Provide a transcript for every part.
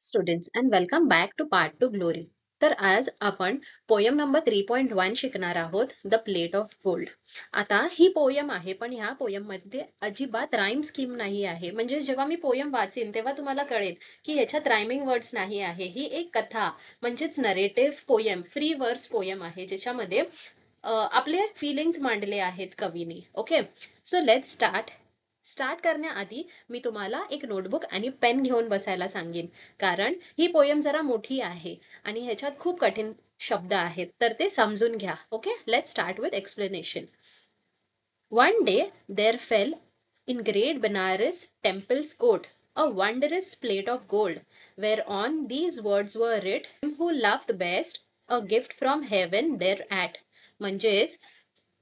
Students and welcome back to part two glory. तर आज आपण पोयम नंबर 3.1 शिकणार आहोत, द प्लेट ऑफ गोल्ड. आता ही पोयम आहे, पण ह्या पोयम मध्ये अजिबात राईम स्कीम नाही आहे. म्हणजे जेव्हा मी पोयम वाचीन तेव्हा तुम्हाला कळेल की ह्याच्यात रायमिंग वर्ड्स नाही आहे. ही एक कथा म्हणजेच नरेटिव्ह पोयम, फ्री वर्स पोयम आहे, ज्याच्यामध्ये आपले फिलिंग्स मांडले आहेत कवीने. ओके, सो लेट्स स्टार्ट करण्याआधी मी तुम्हाला एक नोटबुक आणि पेन घेऊन बसायला सांगेन, कारण ही पोयम जरा मोठी आहे आणि ह्याच्यात खूप कठीण शब्द आहेत, तर ते समजून घ्या. Okay, let's start with explanation. One day there fail in great Benares temple's court a wondrous plate of gold, whereon these words were writ, him who loved best, a gift from heaven thereat. म्हणजेच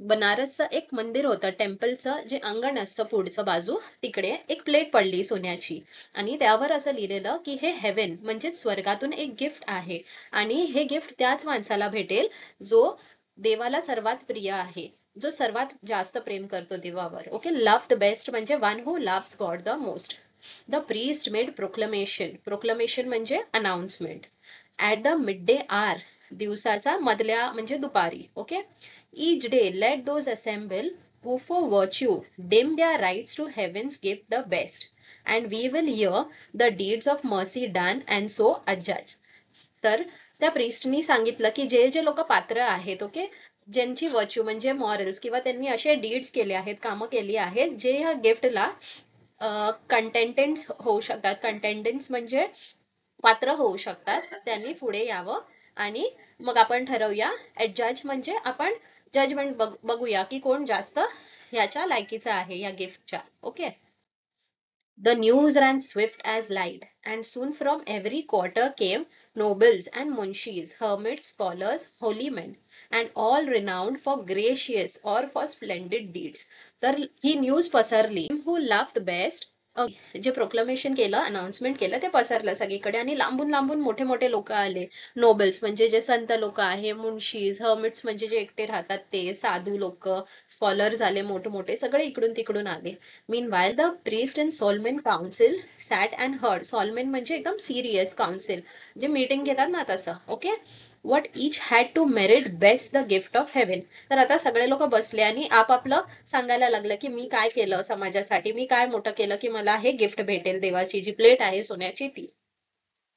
बनारसचं एक मंदिर होतं, टेम्पलचं जे अंगण असतं पुढचं बाजू, तिकडे एक प्लेट पडली सोन्याची आणि त्यावर असं लिहिलेलं की हे हेवन म्हणजे स्वर्गातून एक गिफ्ट आहे आणि हे गिफ्ट त्याच माणसाला भेटेल जो देवाला सर्वात प्रिय आहे, जो सर्वात जास्त प्रेम करतो देवावर. ओके, लव्ह द बेस्ट म्हणजे one who loves God the most. The priest made proclamation म्हणजे announcement. At the midday hour, दिवसाचा मधल्या म्हणजे दुपारी. Okay, each day let those assemble who for virtue dim their rights to heaven's gift the best, and we will hear the deeds of mercy done and so adjudge. तर त्या प्रिस्टनी सांगितलं की जे जे लोक पात्र आहेत, ओके, ज्यांची वर्च्यू म्हणजे मॉरल्स किंवा त्यांनी असे डीड्स केले आहेत, कामं केली आहेत, जे ह्या गिफ्टला कंटेंटेंट्स होऊ शकतात. कंटेंटेंट्स म्हणजे पात्र होऊ शकतात, त्यांनी पुढे यावं आणि मग आपण ठरवूया. जज म्हणजे आपण जजमेंट बघूया की कोण जास्त ह्याच्या लायकीचा आहे या गिफ्टच्या. Okay, the news ran swift as light, and soon from every quarter came nobles and munshis, hermits, scholars, holy men, and all renowned for gracious or for splendid deeds. तर ही न्यूज पसरली. who loved best, जे proclamation केलं, announcement केलं, ते पसरलं सगळीकडे आणि लांबून लांबून मोठे मोठे लोक आले. नोबल्स म्हणजे जे संत लोक आहे, मुन्शीज, हर्मिट्स म्हणजे जे एकटे राहतात ते, साधू लोक, स्कॉलर्स आले मोठे, सगळे इकडून तिकडून आले. Meanwhile, the priest and Solomon council sat and heard. Solomon म्हणजे एकदम सिरियस, काउन्सिल जे मीटिंग घेतात ना तसं. Okay, what each had to merit best the gift of heaven. तर आता सगळे लोक बसले आणि आपापलं सांगायला लागलं की मी काय केलं समाजासाठी, मी काय मोठं केलं की मला हे गिफ्ट भेटेल, देवाची जी प्लेट आहे सोन्याची ती.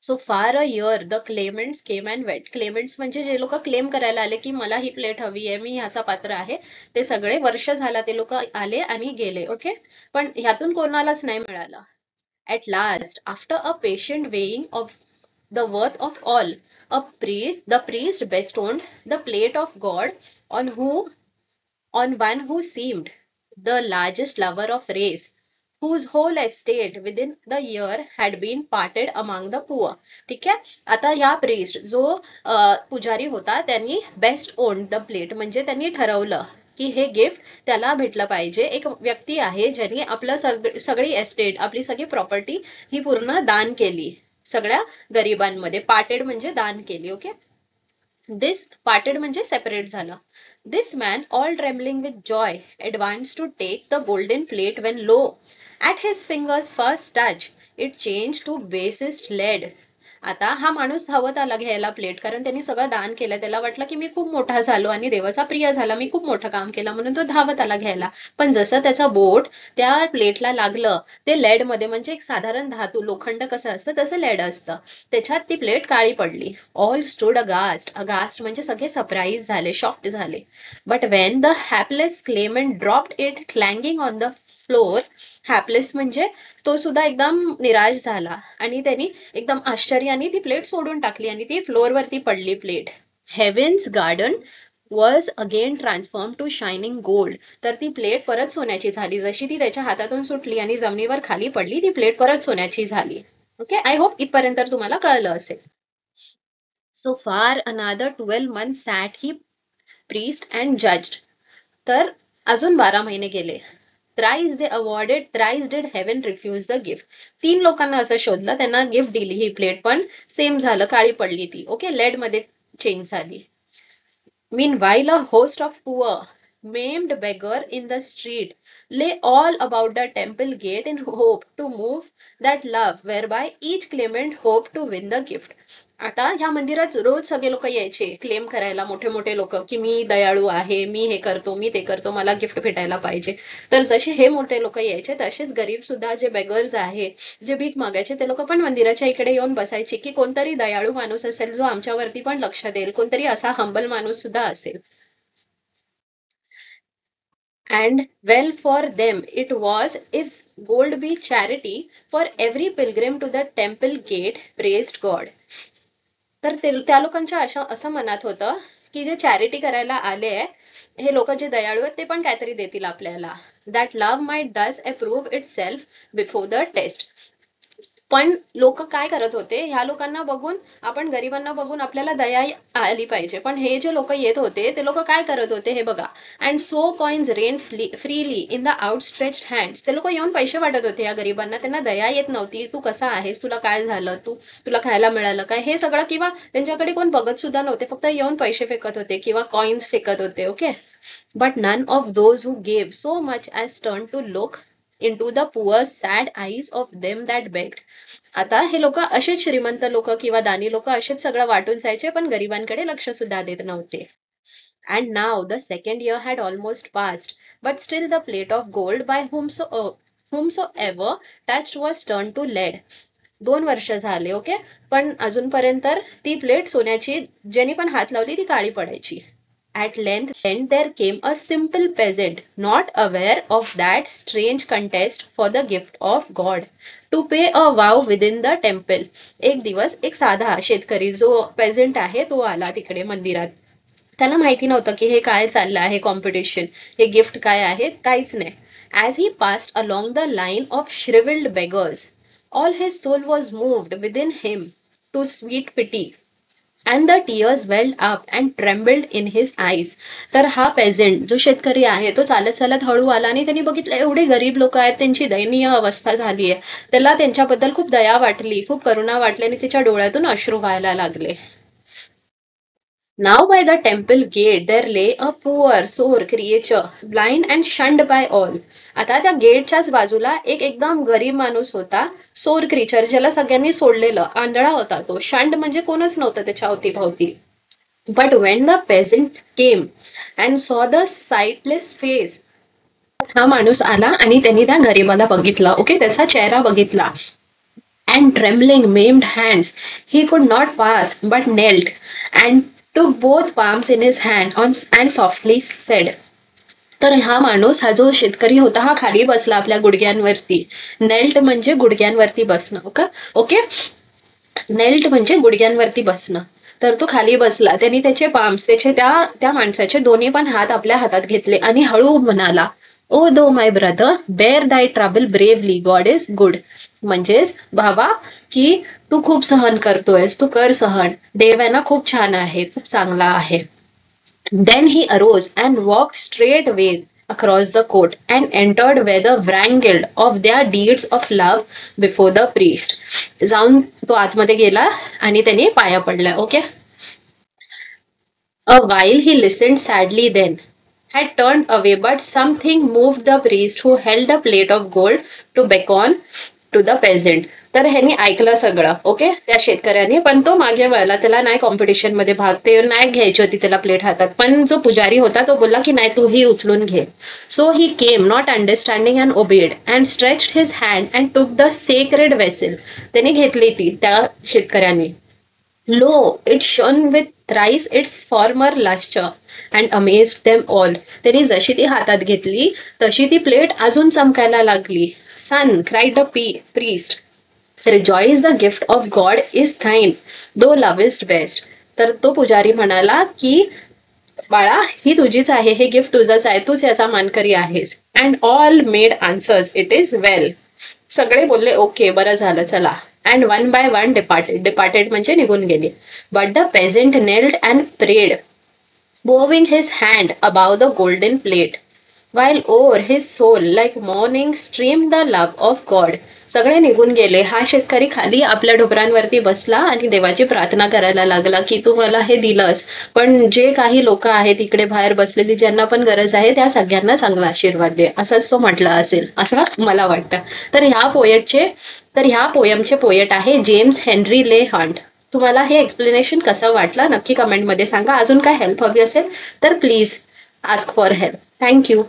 So for a year the claimants came and wait. Claimants म्हणजे जे लोक क्लेम करायला आले की मला ही प्लेट हवी आहे, मी ह्याचा पात्र आहे, ते सगळे वर्ष झाला ते लोक आले आणि गेले. ओके, पण ह्यातून कोणालाच नाही मिळालं. At last, after a patient weighing of the worth of all, the priest bestowed the plate of God on one who seemed the largest lover of race, whose whole estate within the year had been parted among the poor. ठीक आहे, आता या priest जो पुजारी होता त्यांनी best owned the plate म्हणजे त्यांनी ठरवलं की हे गिफ्ट त्याला भेटलं पाहिजे. एक व्यक्ती आहे ज्यांनी आपलं सगळी एस्टेट, आपली सगळी प्रॉपर्टी ही पूर्ण दान केली सगळ्या गरिबांमध्ये. पार्टेड म्हणजे दान केली. ओके, दिस पार्टेड म्हणजे सेपरेट झालं. This man, all trembling with joy, advanced to take the golden plate when lo, at his fingers first touch, it changed to basest lead. आता हा माणूस धावत आला घ्यायला प्लेट, कारण त्यांनी सगळं दान केलं. त्याला वाटलं की मी खूप मोठा झालो आणि देवाचा प्रिय झाला, मी खूप मोठं काम केलं, म्हणून तो धावत आला घ्यायला. पण जसं त्याचा बोट त्या प्लेटला लागलं, ते लेड मध्ये म्हणजे एक साधारण धातू, लोखंड कसं असतं तसं लेड असतं, त्याच्यात ती प्लेट काळी पडली. ऑल स्टूड अगास्ट म्हणजे सगळे सरप्राईज झाले, शॉक्ड झाले. But when the hapless Clement dropped it clanging on the floor, hapless म्हणजे तो सुद्धा एकदम निराश झाला आणि त्यांनी एकदम आश्चर्याने ती प्लेट सोडून टाकली आणि ती फ्लोअरवरती पडली plate. Heavens garden was again transform to shining gold. तर ती प्लेट परत सोन्याची झाली. जशी ती त्याच्या हातातून सुटली आणि जमिनीवर खाली पडली, ती प्लेट परत सोन्याची झाली. ओके, आय होप इथपर्यंत तुम्हाला कळलं असेल. सो फार another 12 months sat he priest and judged. तर अजून 12 महिने गेले. Thrice they awarded, thrice did heaven refuse the gift. 3 लोकांना असं शोधलं, त्यांना गिफ्ट दिली ही प्लेट, पण सेम झालं, काळी पडली ती. ओके, लेड मध्ये चेंज झाली. Meanwhile a host of poor maimed beggar in the street lay all about the temple gate in hope to move that love whereby each claimant hoped to win the gift. आता ह्या मंदिरात रोज सगळे लोक यायचे claim करायला, मोठे मोठे लोक, की मी दयाळू आहे, मी हे करतो, मी ते करतो, मला गिफ्ट भेटायला पाहिजे. तर जसे हे मोठे लोक यायचे तसेच गरीब सुद्धा जे बेगर्स आहे, जे भीक मागायचे, ते लोक पण मंदिराच्या इकडे येऊन बसायचे की कोणतरी दयाळू माणूस असेल जो आमच्यावरती पण लक्ष देईल, कोणतरी असा हंबल माणूस सुद्धा असेल. And well for them it was if gold be charity, for every pilgrim to the temple gate praised God. तर त्या लोकांच्या असं मनात होतं की जे चॅरिटी करायला आले आहे, हे लोक जे दयाळू आहेत ते पण काहीतरी देतील आपल्याला. That love might thus approve itself before the test. पण लोक काय करत होते, ह्या लोकांना बघून, आपण गरिबांना बघून आपल्याला दया आली पाहिजे, पण हे जे लोक येत होते ते लोक काय करत होते हे बघा. And so coins rain freely in the outstretched hands. ते लोक येऊन पैसे वाटत होते या गरिबांना, त्यांना दया येत नव्हती. तू कसा आहेस, तुला काय झालं, तुला खायला मिळालं काय, हे सगळं, किंवा त्यांच्याकडे कोण बघत सुद्धा नव्हते, फक्त येऊन पैसे फेकत होते किंवा कॉइन्स फेकत होते. Okay. But none of those who gave so much as turn to look into the poor sad eyes of them that begged. आता हे लोक असेच श्रीमंत लोक किंवा दानी लोक असेच सगळं वाटून जायचे, पण गरिबांकडे लक्ष सुद्धा देत नव्हते. And now the second year had almost passed, but still the plate of gold by whomsoever touched was turned to lead. 2 वर्ष झाले. ओके. पण अजूनपर्यंत ती प्लेट सोन्याची, ज्यांनी पण हात लावली ती काळी पडायची. At length, then there came a simple peasant, not aware of that strange contest for the gift of God, to pay a vow within the temple. एक दिवस एक साधा शेतकरी जो पेझेंट आहे तो आला तिकडे मंदिरात. त्याला माहिती नव्हतं की हे काय चाललं आहे, कॉम्पिटिशन, हे गिफ्ट काय आहे, काहीच नाही. As he passed along the line of shriveled beggars, all his soul was moved within him to sweet pity. And the tears welled up and trembled in his eyes. तर हा पेझेंट जो शेतकरी आहे तो चालत चालत हळू आला आणि त्यांनी बघितलं एवढे गरीब लोक आहेत, त्यांची दयनीय अवस्था झाली आहे. त्याला त्यांच्याबद्दल खूप दया वाटली, खूप करुणा वाटली आणि त्याच्या डोळ्यातून अश्रू व्हायला लागले. Now by the temple gate there lay a poor sore creature, blind and shunned by all. आता त्या गेटच्याच बाजूला एक एकदम गरीब माणूस होता, सोर क्रिचर, ज्याला सगळ्यांनी सोडलेलं, आंधळा होता तो. शंड म्हणजे कोणच नव्हतं त्याच्या अवतीभवती. But when the peasant came and saw the sightless face, हा माणूस आला आणि त्यांनी त्या गरीबाला बघितला. ओके. त्याचा चेहरा बघितला. And trembling maimed hands, he could not pass but knelt and took both palms in his hand and softly said. तर हा माणूस, हा जो शेतकरी होता, हा खाली बसला आपल्या गुडघ्यांवरती. नेल्ट म्हणजे गुडघ्यांवरती बसणं. ओके. नेल्ट म्हणजे गुडघ्यांवरती बसणं. तर तो खाली बसला. त्यांनी त्याचे पाम्स, त्याचे त्या माणसाचे दोन्ही पण हात आपल्या हातात घेतले आणि हळू म्हणाला, ओ दो माय ब्रदर, बेअर दाय trouble bravely, God is good. म्हणजेच भावा, की तू खूप सहन करतोयस, तू कर सहन, देव आहे ना खूप छान आहे, खूप चांगला आहे. Then he arose and walked straightway across the court and entered where the wrangled of their deeds of love before the priest. जाऊन तो आतमध्ये गेला आणि त्याने पाया पडला. Okay. A while he listened sadly, then had turned away, but something moved the priest who held a plate of gold to beckon to the peasant. तर ह्यांनी ऐकलं सगळं. ओके. त्या शेतकऱ्याने, पण तो मागे वळला, त्याला नाही कॉम्पिटिशन मध्ये भाग, ते नाही घ्यायची होती त्याला प्लेट हातात. पण जो पुजारी होता तो बोलला की नाही, तू ही उचलून घे. So he came not understanding and obeyed and stretched his hand and took the sacred vessel. त्याने घेतली ती त्या शेतकऱ्याने. Lo it shone with thrice its former luster and amazed them all. त्यांनी जशी ती हातात घेतली तशी ती प्लेट अजून चमकायला लागली. Son, cried the priest, rejoice, the gift of God is thine, thou lovest best. तर तो पुजारी म्हणाला की बाळा, ही तुझीच आहे, हे गिफ्ट तुझंच आहे, तूच याचा मानकरी आहेस. And all made answers, it is well. सगळे बोलले ओके, बरं झालं, चला. And one by one departed म्हणजे निघून गेले. But the peasant knelt and prayed, bowing his hand above the golden plate, while o'er his soul like morning streamed the love of God. सगळे निघून गेले. हा शेतकरी खाली आपल्या ढोबरांवरती बसला आणि देवाची प्रार्थना करायला लागला की तू मला हे दिलंस, पण जे काही लोक आहेत इकडे बाहेर बसलेली ज्यांना पण गरज आहे त्या सगळ्यांना चांगला आशीर्वाद दे, असंच तो म्हटला असेल असं मला वाटतं. तर ह्या पोयमचे पोएट आहे जेम्स हेनरी ले हंट. तुम्हाला हे एक्सप्लेनेशन कसं वाटलं नक्की कमेंटमध्ये सांगा. अजून काय हेल्प हवी असेल तर please ask for help. Thank you.